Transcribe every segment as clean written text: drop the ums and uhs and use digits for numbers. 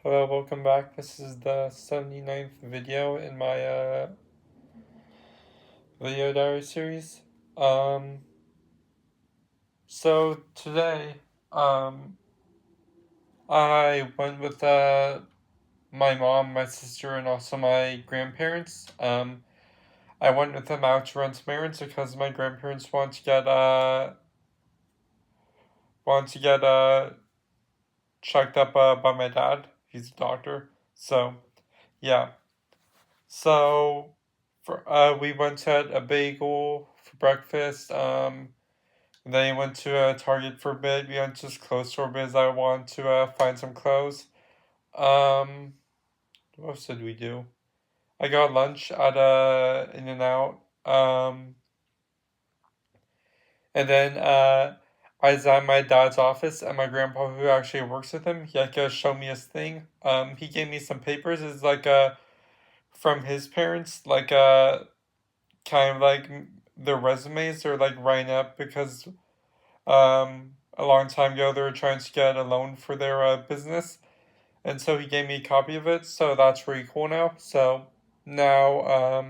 Hello, welcome back. This is the 79th video in my video diary series. Um so today um I went with my mom, my sister, and also my grandparents. I went with them out to run some errands because my grandparents want to get checked up by my dad. He's a doctor. So yeah. So we went to a bagel for breakfast. Then we went to Target for a bit. We went to this clothes store because I wanted to find some clothes. Um, what else did we do? I got lunch at In and Out. And then I was at my dad's office, and my grandpa, who actually works with him, he like showed me his thing. He gave me some papers. It's like from his parents, like kind of like their resumes are like writing up because a long time ago they were trying to get a loan for their business, and so he gave me a copy of it. So that's really cool now. So now,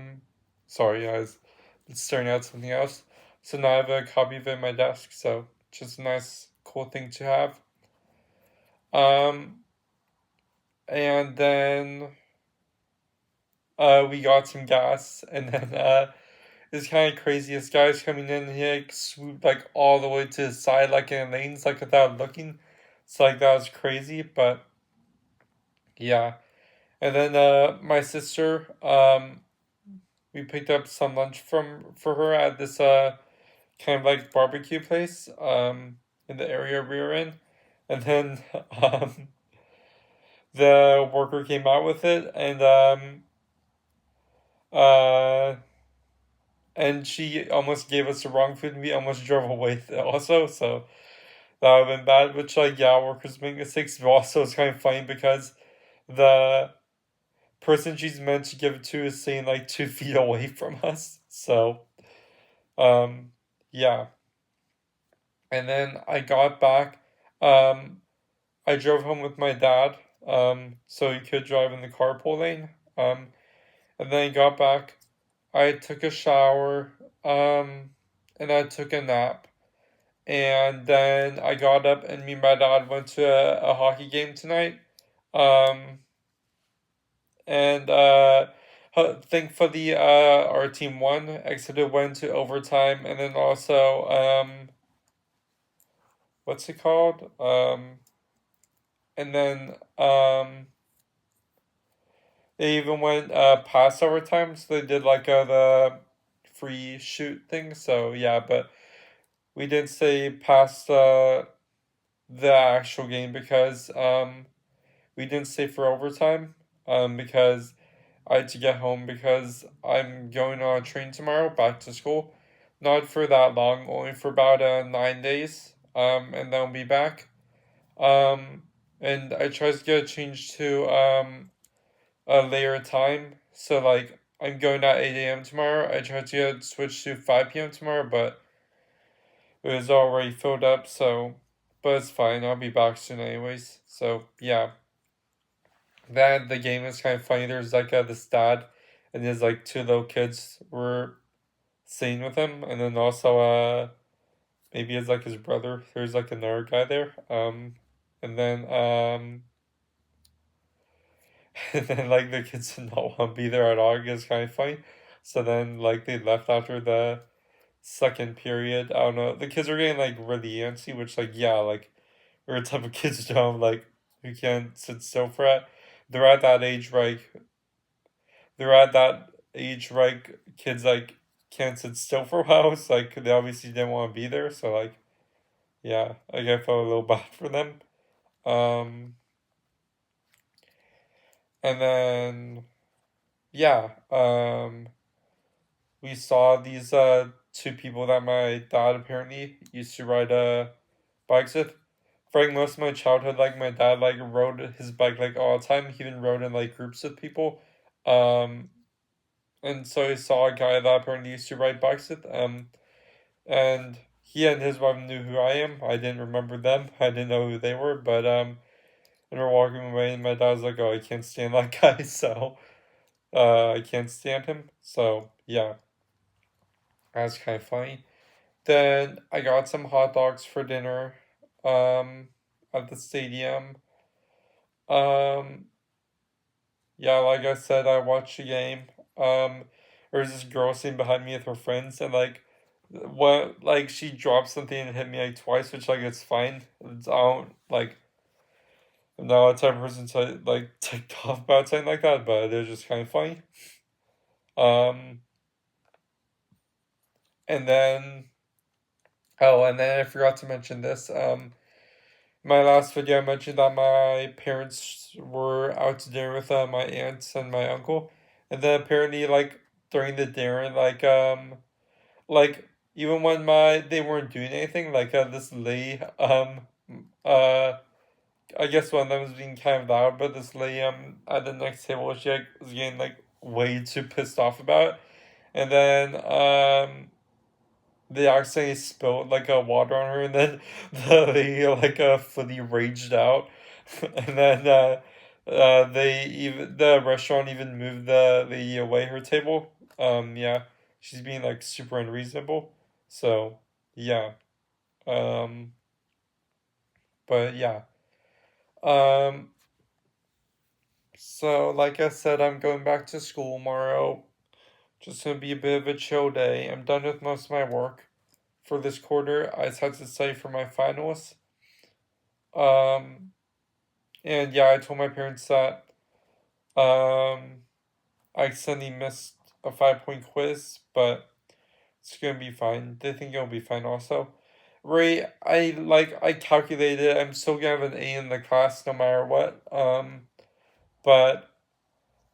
sorry guys, it's staring at something else. So now I have a copy of it in my desk. So just a nice, cool thing to have. Um, and then we got some gas, and then it's kind of crazy. This guy's coming in, he like swooped like all the way to the side, like in lanes, like without looking. So like that was crazy, but yeah. And then my sister, we picked up some lunch from for her at this kind of like barbecue place in the area we were in, and then the worker came out with it, uh and she almost gave us the wrong food, and we almost drove away also. So that would have been bad. Which like yeah, workers make mistakes, but also it's kind of funny because the person she's meant to give it to is sitting like 2 feet away from us. So um yeah. And then I got back. Um I drove home with my dad, so he could drive in the carpool lane. And then I got back. I took a shower, and I took a nap. And then I got up, and me and my dad went to a hockey game tonight. Um, and thankfully, our team won. Exeter went to overtime, and then also, what's it called? And then they even went past overtime, so they did like the free shoot thing. So yeah, but we didn't stay past the actual game because we didn't stay for overtime because I had to get home because I'm going on a train tomorrow back to school. Not for that long, only for about 9 days. And then I'll be back. Um, and I tried to get a change to a later time. So like I'm going at 8 a.m. tomorrow. I tried to get switched to 5 p.m. tomorrow, but it was already filled up. So, but it's fine. I'll be back soon anyways. So yeah, that the game is kind of funny. There's like this dad and his like two little kids were staying with him, and then also maybe it's like his brother. There's like another guy there. And then and then like the kids did not want to be there at all. It's kind of funny. So then like they left after the second period. I don't know. The kids are getting like really antsy, which like yeah, like we're a type of kids don't like who can't sit still for it. They're at that age like they're at that age like kids like can't sit still for a while. So like they obviously didn't want to be there. So like yeah, like I felt a little bad for them. Um and then yeah, we saw these two people that my dad apparently used to ride bikes with. For like most of my childhood, like my dad like rode his bike like all the time. He even rode in like groups with people. Um and so I saw a guy that apparently used to ride bikes with. And he and his wife knew who I am. I didn't remember them. I didn't know who they were, but and we're walking away, and my dad's like, "Oh, I can't stand that guy," so I can't stand him. So yeah, that's kind of funny. Then I got some hot dogs for dinner, um, at the stadium. Um, yeah, like I said, I watched the game. Um, there was this girl sitting behind me with her friends, and what, like she dropped something and hit me like twice, which like it's fine. I don't like. I'm not a type of person to like ticked off about something like that, but they're just kind of funny. Um, and then and then I forgot to mention this. My last video, I mentioned that my parents were out to dinner with my aunts and my uncle, and then apparently, like during the dinner, like even when they weren't doing anything, like this lady, uh, I guess one of them was being kind of loud, but this lady at the next table, she like, was getting like way too pissed off about it, and then they accidentally spilled like a water on her, and then they like fully raged out, and then they even the restaurant even moved the away her table. Yeah, she's being like super unreasonable. So yeah, um, but yeah, um, so like I said, I'm going back to school tomorrow. Just gonna be a bit of a chill day. I'm done with most of my work for this quarter. I just had to study for my finals. Um, and yeah, I told my parents that um, I accidentally missed a 5 point quiz, but it's gonna be fine. They think it'll be fine also. Ray, I calculated I'm still gonna have an A in the class no matter what. But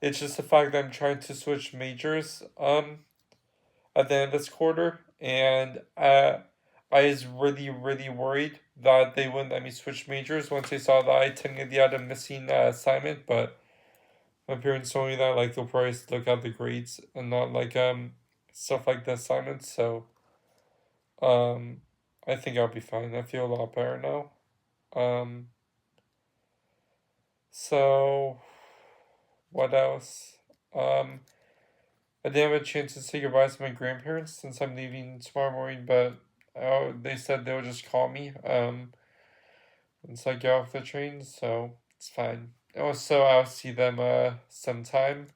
it's just the fact that I'm trying to switch majors at the end of this quarter, and I was really really worried that they wouldn't let me switch majors once they saw that I technically had a missing assignment, but my parents told me that like they'll probably look at the grades and not like stuff like the assignments. So um I think I'll be fine. I feel a lot better now. Um so what else? Um I didn't have a chance to say goodbye to my grandparents since I'm leaving tomorrow morning, but they said they'll just call me once I get off the train, so it's fine. Also, I'll see them sometime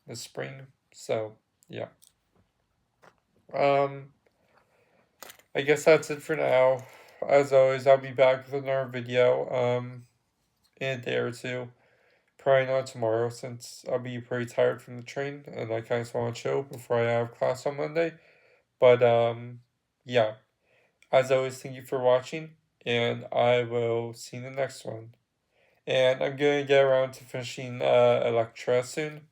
this spring. So yeah. Um, I guess that's it for now. As always, I'll be back with another video in a day or two. Probably not tomorrow since I'll be pretty tired from the train and I kind of want to chill before I have class on Monday. But yeah. As always, thank you for watching, and I will see you in the next one. And I'm gonna get around to finishing Electra soon,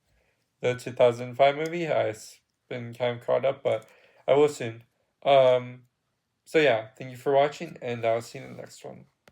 the 2005 movie. I've been kind of caught up, but I will soon. Um, so yeah, thank you for watching, and I'll see you in the next one.